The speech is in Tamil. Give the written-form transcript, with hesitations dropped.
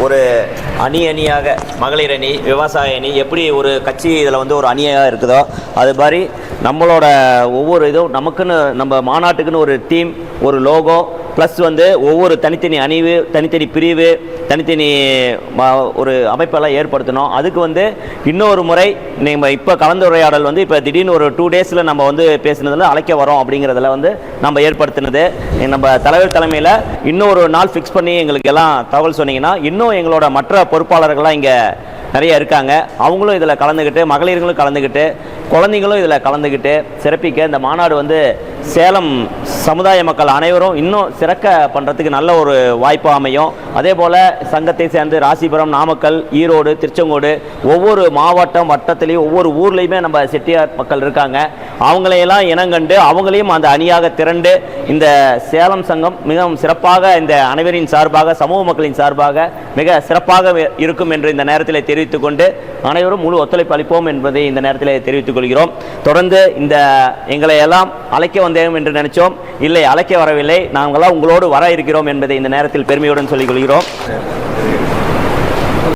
ஒரு அணியாக மகளிர் அணி, விவசாய அணி எப்படி ஒரு கட்சி இதில் வந்து ஒரு அணியாக இருக்குதோ அது மாதிரி நம்மளோட ஒவ்வொரு இதுவும் நமக்குன்னு நம்ம மாநாட்டுக்குன்னு ஒரு தீம், ஒரு லோகோ, ப்ளஸ் வந்து ஒவ்வொரு தனித்தனி அணிவு, தனித்தனி பிரிவு, தனித்தனி ஒரு அமைப்பெல்லாம் ஏற்படுத்தணும். அதுக்கு வந்து இன்னொரு முறை நம்ம இப்போ கலந்துரையாடல் வந்து இப்போ திடீர்னு ஒரு 2 டேஸில் நம்ம வந்து பேசுனதில் அழைக்க வரோம் அப்படிங்கிறதுல வந்து நம்ம ஏற்படுத்தினது. நம்ம தலைவர் தலைமையில் இன்னொரு நாள் ஃபிக்ஸ் பண்ணி எங்களுக்கு எல்லாம் தகவல் சொன்னீங்கன்னா இன்னும் எங்களோட மற்ற பொறுப்பாளர்கள்லாம் இங்கே நிறைய இருக்காங்க, அவங்களும் இதில் கலந்துக்கிட்டு, மகளிர்களும் கலந்துக்கிட்டு, குழந்தைங்களும் இதில் கலந்துக்கிட்டு சிறப்பிக்க இந்த மாநாடு வந்து சேலம் சமுதாய மக்கள் அனைவரும் இன்னும் சிறக்க பண்ணுறதுக்கு நல்ல ஒரு வாய்ப்பு அமையும். அதே போல் சங்கத்தை சேர்ந்து ராசிபுரம், நாமக்கல், ஈரோடு, திருச்செங்கோடு ஒவ்வொரு மாவட்டம் வட்டத்திலையும் ஒவ்வொரு ஊர்லேயுமே நம்ம செட்டியார் மக்கள் இருக்காங்க. அவங்களையெல்லாம் இனங்கண்டு அவங்களையும் அந்த அணியாக திரண்டு இந்த சேலம் சங்கம் மிகவும் சிறப்பாக இந்த அனைவரின் சார்பாக, சமூக மக்களின் சார்பாக மிக சிறப்பாக இருக்கும் என்று இந்த நேரத்தில் தெரிவித்துக் கொண்டு அனைவரும் முழு ஒத்துழைப்பு அளிப்போம் என்பதை இந்த நேரத்தில் தெரிவித்துக் கொள்கிறோம். தொடர்ந்து இந்த எங்களை எல்லாம் அழைக்க வந்தோம் என்று நினைச்சோம், இல்லை அழைக்க வரவில்லை, நாங்களாம் உங்களோடு வர இருக்கிறோம் என்பதை இந்த நேரத்தில் பெருமையுடன் சொல்லிக் கொள்கிறோம்.